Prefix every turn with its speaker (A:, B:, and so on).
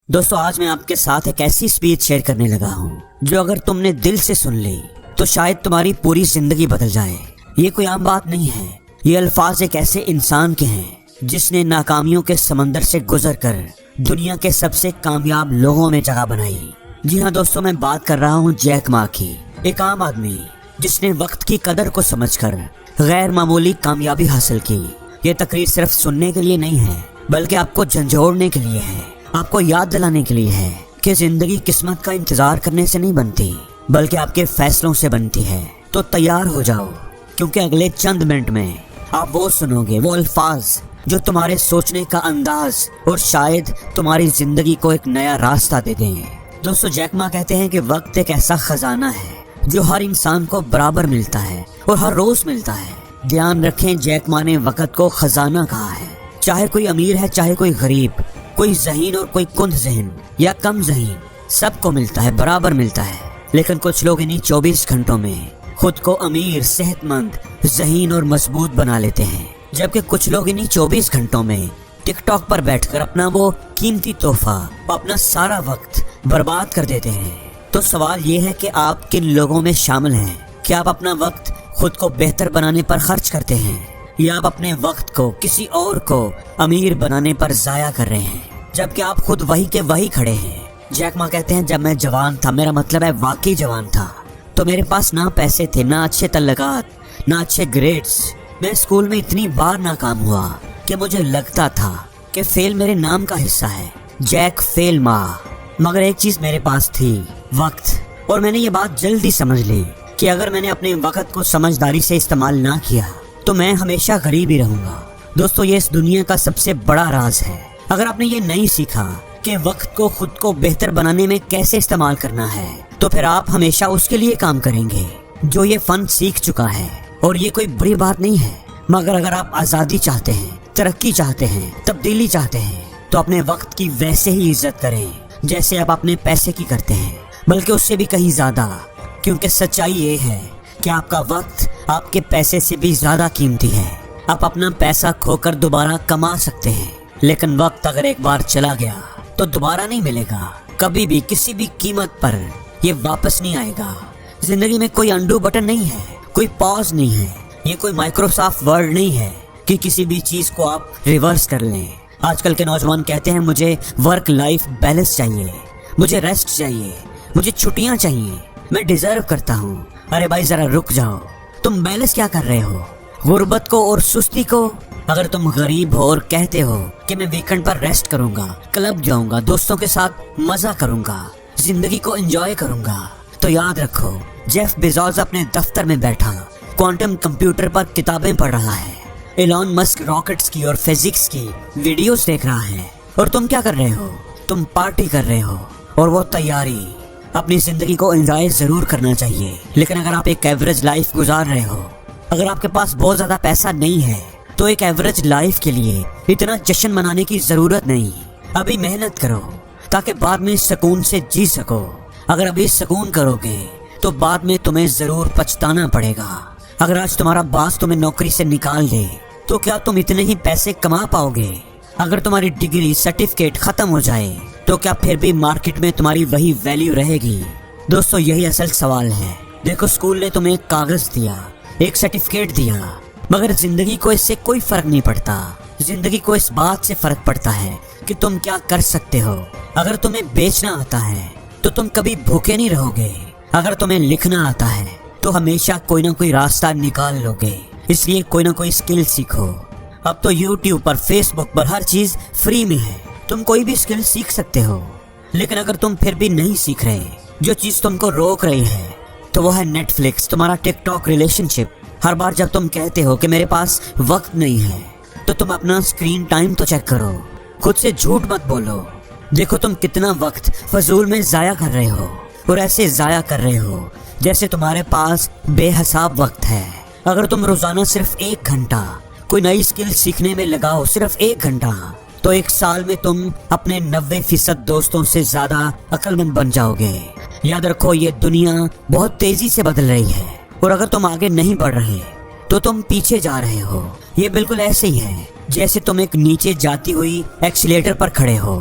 A: دوستو آج میں آپ کے ساتھ ایک ایسی اسپیچ شیئر کرنے لگا ہوں جو اگر تم نے دل سے سن لی تو شاید تمہاری پوری زندگی بدل جائے۔ یہ کوئی عام بات نہیں ہے، یہ الفاظ ایک ایسے انسان کے ہیں جس نے ناکامیوں کے سمندر سے گزر کر دنیا کے سب سے کامیاب لوگوں میں جگہ بنائی۔ جی ہاں دوستو، میں بات کر رہا ہوں جیک ما کی، ایک عام آدمی جس نے وقت کی قدر کو سمجھ کر غیر معمولی کامیابی حاصل کی۔ یہ تقریر صرف سننے کے لیے نہیں ہے بلکہ آپ کو جھنجھوڑنے کے لیے ہے، آپ کو یاد دلانے کے لیے ہے کہ زندگی قسمت کا انتظار کرنے سے نہیں بنتی بلکہ آپ کے فیصلوں سے بنتی ہے۔ تو تیار ہو جاؤ، کیونکہ اگلے چند منٹ میں آپ وہ سنو گے، وہ الفاظ جو تمہارے سوچنے کا انداز اور شاید تمہاری زندگی کو ایک نیا راستہ دے دیں۔ دوستو جیک ما کہتے ہیں کہ وقت ایک ایسا خزانہ ہے جو ہر انسان کو برابر ملتا ہے اور ہر روز ملتا ہے۔ دھیان رکھیں، جیک ما نے وقت کو خزانہ کہا ہے۔ چاہے کوئی امیر ہے، چاہے کوئی غریب، کوئی ذہین اور کوئی کند ذہن یا کم ذہین، سب کو ملتا ہے، برابر ملتا ہے۔ لیکن کچھ لوگ انہیں 24 گھنٹوں میں خود کو امیر، صحت مند، ذہین اور مضبوط بنا لیتے ہیں، جبکہ کچھ لوگ انہیں 24 گھنٹوں میں ٹک ٹاک پر بیٹھ کر اپنا وہ قیمتی تحفہ، اپنا سارا وقت برباد کر دیتے ہیں۔ تو سوال یہ ہے کہ آپ کن لوگوں میں شامل ہیں؟ کیا آپ اپنا وقت خود کو بہتر بنانے پر خرچ کرتے ہیں یا آپ اپنے وقت کو کسی اور کو امیر بنانے پر ضائع کر رہے ہیں، جبکہ آپ خود وہی کے وہی کھڑے ہیں؟ جیک ما کہتے ہیں جب میں جوان تھا، میرا مطلب ہے واقعی جوان تھا، تو میرے پاس نہ پیسے تھے، نہ اچھے تعلقات، نہ اچھے گریڈز۔ میں اسکول میں اتنی بار ناکام ہوا کہ مجھے لگتا تھا کہ فیل میرے نام کا حصہ ہے، جیک فیل ما۔ مگر ایک چیز میرے پاس تھی، وقت، اور میں نے یہ بات جلدی سمجھ لی کہ اگر میں نے اپنے وقت کو سمجھداری سے استعمال نہ کیا تو میں ہمیشہ غریب ہی رہوں گا۔ دوستو یہ اس دنیا کا سب سے بڑا راز ہے۔ اگر آپ نے یہ نہیں سیکھا کہ وقت کو خود کو بہتر بنانے میں کیسے استعمال کرنا ہے تو پھر آپ ہمیشہ اس کے لیے کام کریں گے جو یہ فن سیکھ چکا ہے، اور یہ کوئی بری بات نہیں ہے۔ مگر اگر آپ آزادی چاہتے ہیں، ترقی چاہتے ہیں، تبدیلی چاہتے ہیں تو اپنے وقت کی ویسے ہی عزت کریں جیسے آپ اپنے پیسے کی کرتے ہیں، بلکہ اس سے بھی کہیں زیادہ، کیونکہ سچائی یہ ہے کہ آپ کا وقت آپ کے پیسے سے بھی زیادہ قیمتی ہے۔ آپ اپنا پیسہ کھو کر دوبارہ کما سکتے ہیں، لیکن وقت اگر ایک بار چلا گیا تو دوبارہ نہیں ملے گا، کبھی بھی کسی بھی قیمت پر یہ واپس نہیں آئے گا۔ زندگی میں کوئی انڈو بٹن نہیں ہے، کوئی پاز نہیں ہے، یہ کوئی مائکروسافٹ ورڈ نہیں ہے کہ کسی بھی چیز کو آپ ریورس کر لیں۔ آج کل کے نوجوان کہتے ہیں مجھے ورک لائف بیلنس چاہیے، مجھے ریسٹ چاہیے، مجھے چھٹیاں چاہیے، میں ڈیزرو کرتا ہوں۔ ارے بھائی ذرا رک جاؤ، تم بیلنس کیا کر رہے ہو؟ غربت کو اور سستی کو؟ اگر تم غریب ہو اور کہتے ہو کہ میں ویکنڈ پر ریسٹ کروں گا، کلب جاؤں گا، دوستوں کے ساتھ مزہ کروں گا، زندگی کو انجوائے کروں گا، تو یاد رکھو جیف بیزوس اپنے دفتر میں بیٹھا کوانٹم کمپیوٹر پر کتابیں پڑھ رہا ہے، ایلون مسک راکٹس کی اور فزکس کی ویڈیوز دیکھ رہا ہے، اور تم کیا کر رہے ہو؟ تم پارٹی کر رہے ہو۔ اور وہ تیاری، اپنی زندگی کو انجوائے ضرور کرنا چاہیے، لیکن اگر آپ ایک ایوریج لائف گزار رہے ہو، اگر آپ کے پاس بہت زیادہ پیسہ نہیں ہے تو ایک ایوریج لائف کے لیے اتنا جشن منانے کی ضرورت نہیں۔ ابھی محنت کرو تاکہ بعد میں سکون سے جی سکو۔ اگر ابھی سکون کرو گے تو بعد میں تمہیں ضرور پچھتانا پڑے گا۔ اگر آج تمہارا باس تمہیں نوکری سے نکال دے تو کیا تم اتنے ہی پیسے کما پاؤ گے؟ اگر تمہاری ڈگری، سرٹیفکیٹ ختم ہو جائے تو کیا پھر بھی مارکیٹ میں تمہاری وہی ویلیو رہے گی؟ دوستو یہی اصل سوال ہے۔ دیکھو اسکول نے تمہیں ایک کاغذ دیا، ایک سرٹیفکیٹ دیا، مگر زندگی کو اس سے کوئی فرق نہیں پڑتا۔ زندگی کو اس بات سے فرق پڑتا ہے کہ تم کیا کر سکتے ہو۔ اگر تمہیں بیچنا آتا ہے تو تم کبھی بھوکے نہیں رہو گے، اگر تمہیں لکھنا آتا ہے تو ہمیشہ کوئی نہ کوئی راستہ نکال لو گے۔ اس لیے کوئی نہ کوئی اسکل سیکھو۔ اب تو یوٹیوب پر، فیس بک پر ہر چیز فری میں ہے، تم کوئی بھی اسکل سیکھ سکتے ہو۔ لیکن اگر تم پھر بھی نہیں سیکھ رہے، جو چیز تم کو روک رہی ہے تو وہ ہے نیٹ فلکس، تمہارا ٹک ٹاک، ریلیشن شپ۔ ہر بار جب تم کہتے ہو کہ میرے پاس وقت نہیں ہے تو تم اپنا اسکرین ٹائم تو چیک کرو، خود سے جھوٹ مت بولو۔ دیکھو تم کتنا وقت فضول میں ضائع کر رہے ہو، اور ایسے ضائع کر رہے ہو جیسے تمہارے پاس بے حساب وقت ہے۔ اگر تم روزانہ صرف 1 گھنٹہ کوئی نئی اسکل سیکھنے میں لگاؤ، صرف 1 گھنٹہ، تو 1 سال میں تم اپنے 90% دوستوں سے زیادہ عقل مند بن جاؤ گے۔ یاد رکھو یہ دنیا بہت تیزی سے بدل رہی ہے، اور اگر تم آگے نہیں بڑھ رہے تو تم پیچھے جا رہے ہو۔ یہ بالکل ایسے ہی ہے جیسے تم ایک نیچے جاتی ہوئی ایکسیلیٹر پر کھڑے ہو